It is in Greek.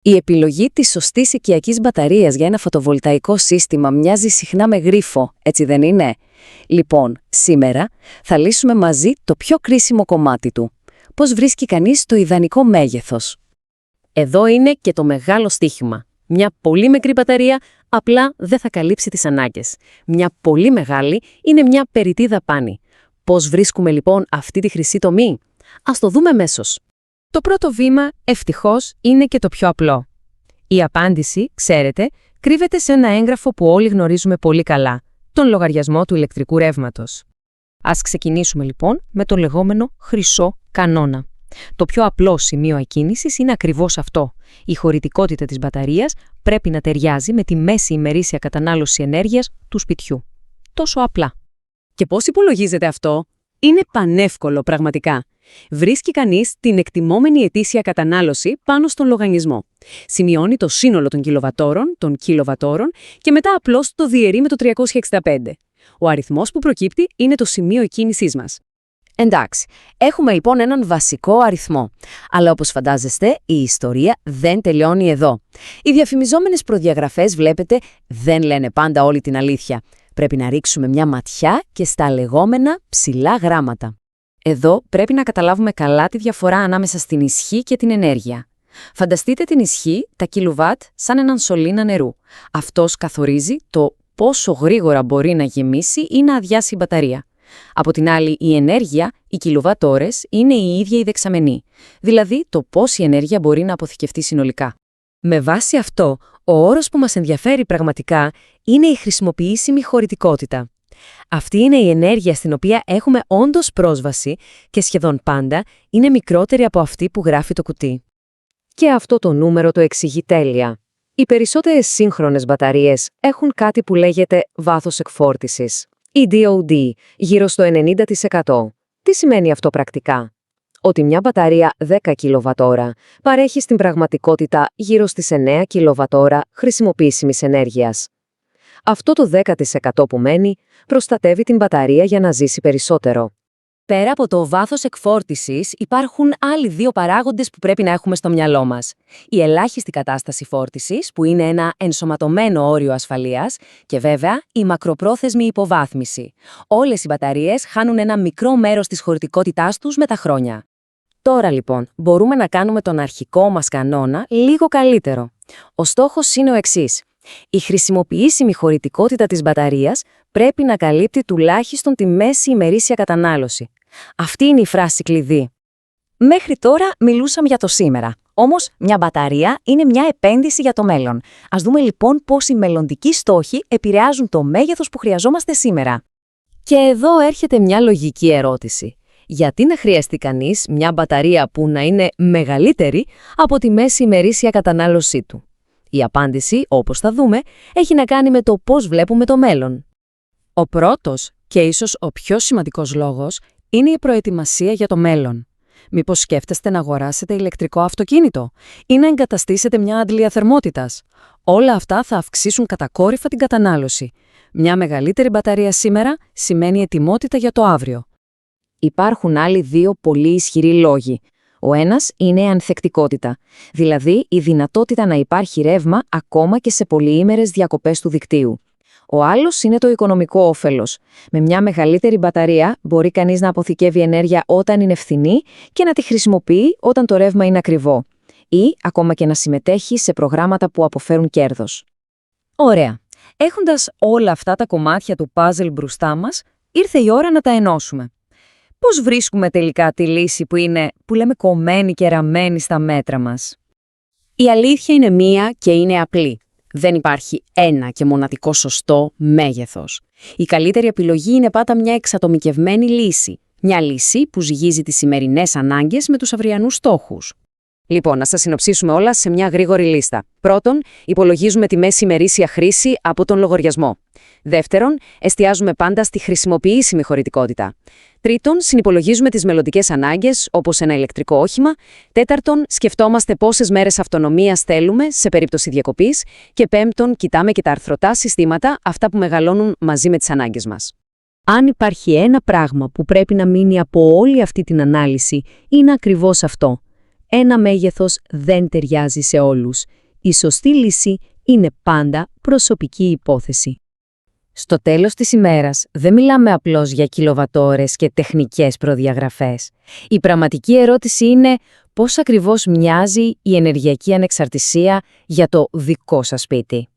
Η επιλογή της σωστής οικιακής μπαταρίας για ένα φωτοβολταϊκό σύστημα μοιάζει συχνά με γρίφο, έτσι δεν είναι? Λοιπόν, σήμερα θα λύσουμε μαζί το πιο κρίσιμο κομμάτι του. Πώς βρίσκει κανείς το ιδανικό μέγεθος? Εδώ είναι και το μεγάλο στοίχημα. Μια πολύ μικρή μπαταρία απλά δεν θα καλύψει τις ανάγκες. Μια πολύ μεγάλη είναι μια περιττή δαπάνη. Πώς βρίσκουμε λοιπόν αυτή τη χρυσή τομή? Ας το δούμε αμέσως. Το πρώτο βήμα, ευτυχώς, είναι και το πιο απλό. Η απάντηση, ξέρετε, κρύβεται σε ένα έγγραφο που όλοι γνωρίζουμε πολύ καλά, τον λογαριασμό του ηλεκτρικού ρεύματος. Ας ξεκινήσουμε λοιπόν με τον λεγόμενο χρυσό κανόνα. Το πιο απλό σημείο εκκίνησης είναι ακριβώς αυτό. Η χωρητικότητα της μπαταρίας πρέπει να ταιριάζει με τη μέση ημερήσια κατανάλωση ενέργειας του σπιτιού. Τόσο απλά. Και πώς υπολογίζεται αυτό? Είναι πανεύκολο πραγματικά. Βρίσκει κανείς την εκτιμόμενη ετήσια κατανάλωση πάνω στον λογαριασμό. Σημειώνει το σύνολο των κιλοβατόρων και μετά απλώς το διαιρεί με το 365. Ο αριθμός που προκύπτει είναι το σημείο εκκίνησής μας. Εντάξει, έχουμε λοιπόν έναν βασικό αριθμό. Αλλά όπως φαντάζεστε, η ιστορία δεν τελειώνει εδώ. Οι διαφημιζόμενες προδιαγραφές, βλέπετε, δεν λένε πάντα όλη την αλήθεια. Πρέπει να ρίξουμε μια ματιά και στα λεγόμενα ψηλά γράμματα. Εδώ πρέπει να καταλάβουμε καλά τη διαφορά ανάμεσα στην ισχύ και την ενέργεια. Φανταστείτε την ισχύ, τα κιλοβάτ, σαν έναν σωλήνα νερού. Αυτός καθορίζει το πόσο γρήγορα μπορεί να γεμίσει ή να αδειάσει η μπαταρία. Από την άλλη, η ενέργεια, οι κιλοβατ-ώρες, είναι η ίδια η δεξαμενή, δηλαδή το πόση ενέργεια μπορεί να αποθηκευτεί συνολικά. Με βάση αυτό, ο όρος που μας ενδιαφέρει πραγματικά είναι η χρησιμοποιήσιμη χωρητικότητα. Αυτή είναι η ενέργεια στην οποία έχουμε όντως πρόσβαση και σχεδόν πάντα είναι μικρότερη από αυτή που γράφει το κουτί. Και αυτό το νούμερο το εξηγεί τέλεια. Οι περισσότερες σύγχρονες μπαταρίες έχουν κάτι που λέγεται βάθος εκφόρτισης, ή DOD, γύρω στο 90%. Τι σημαίνει αυτό πρακτικά? Ότι μια μπαταρία 10 κιλοβατόρα παρέχει στην πραγματικότητα γύρω στις 9 κιλοβατόρα χρησιμοποιήσιμης ενέργειας. Αυτό το 10% που μένει προστατεύει την μπαταρία για να ζήσει περισσότερο. Πέρα από το βάθος εκφόρτισης, υπάρχουν άλλοι δύο παράγοντες που πρέπει να έχουμε στο μυαλό μας. Η ελάχιστη κατάσταση φόρτισης, που είναι ένα ενσωματωμένο όριο ασφαλείας, και βέβαια η μακροπρόθεσμη υποβάθμιση. Όλες οι μπαταρίες χάνουν ένα μικρό μέρος της χωρητικότητάς τους με τα χρόνια. Τώρα λοιπόν, μπορούμε να κάνουμε τον αρχικό μας κανόνα λίγο καλύτερο. Ο στόχος είναι ο εξής. Η χρησιμοποιήσιμη χωρητικότητα της μπαταρίας πρέπει να καλύπτει τουλάχιστον τη μέση ημερήσια κατανάλωση. Αυτή είναι η φράση κλειδί. Μέχρι τώρα μιλούσαμε για το σήμερα. Όμως, μια μπαταρία είναι μια επένδυση για το μέλλον. Ας δούμε λοιπόν πώς οι μελλοντικοί στόχοι επηρεάζουν το μέγεθος που χρειαζόμαστε σήμερα. Και εδώ έρχεται μια λογική ερώτηση. Γιατί να χρειαστεί κανείς μια μπαταρία που να είναι μεγαλύτερη από τη μέση ημερήσια κατανάλωσή του? Η απάντηση, όπως θα δούμε, έχει να κάνει με το πώς βλέπουμε το μέλλον. Ο πρώτος και ίσως ο πιο σημαντικός λόγος είναι η προετοιμασία για το μέλλον. Μήπως σκέφτεστε να αγοράσετε ηλεκτρικό αυτοκίνητο ή να εγκαταστήσετε μια αντλία θερμότητας? Όλα αυτά θα αυξήσουν κατακόρυφα την κατανάλωση. Μια μεγαλύτερη μπαταρία σήμερα σημαίνει ετοιμότητα για το αύριο. Υπάρχουν άλλοι δύο πολύ ισχυροί λόγοι. Ο ένας είναι η ανθεκτικότητα, δηλαδή η δυνατότητα να υπάρχει ρεύμα ακόμα και σε πολυήμερες διακοπές του δικτύου. Ο άλλος είναι το οικονομικό όφελος. Με μια μεγαλύτερη μπαταρία μπορεί κανείς να αποθηκεύει ενέργεια όταν είναι φθηνή και να τη χρησιμοποιεί όταν το ρεύμα είναι ακριβό. Ή ακόμα και να συμμετέχει σε προγράμματα που αποφέρουν κέρδος. Ωραία. Έχοντας όλα αυτά τα κομμάτια του πάζλ μπροστά μας, ήρθε η ώρα να τα ενώσουμε. Πώς βρίσκουμε τελικά τη λύση που λέμε κομμένη και ραμμένη στα μέτρα μας? Η αλήθεια είναι μία και είναι απλή. Δεν υπάρχει ένα και μοναδικό σωστό μέγεθος. Η καλύτερη επιλογή είναι πάντα μια εξατομικευμένη λύση. Μια λύση που ζυγίζει τις σημερινές ανάγκες με τους αυριανούς στόχους. Λοιπόν, να σας συνοψίσουμε όλα σε μια γρήγορη λίστα. Πρώτον, υπολογίζουμε τη μέση ημερήσια χρήση από τον λογαριασμό. Δεύτερον, εστιάζουμε πάντα στη χρησιμοποιήσιμη χωρητικότητα. Τρίτον, συνυπολογίζουμε τις μελλοντικές ανάγκες, όπως ένα ηλεκτρικό όχημα. Τέταρτον, σκεφτόμαστε πόσες μέρες αυτονομίας θέλουμε σε περίπτωση διακοπής. Και πέμπτον, κοιτάμε και τα αρθρωτά συστήματα, αυτά που μεγαλώνουν μαζί με τις ανάγκες μας. Αν υπάρχει ένα πράγμα που πρέπει να μείνει από όλη αυτή την ανάλυση, είναι ακριβώς αυτό. ένα μέγεθος δεν ταιριάζει σε όλους. Η σωστή λύση είναι πάντα προσωπική υπόθεση. Στο τέλος της ημέρας, δεν μιλάμε απλώς για κιλοβατόρες και τεχνικές προδιαγραφές. Η πραγματική ερώτηση είναι πώς ακριβώς μοιάζει η ενεργειακή ανεξαρτησία για το δικό σας σπίτι.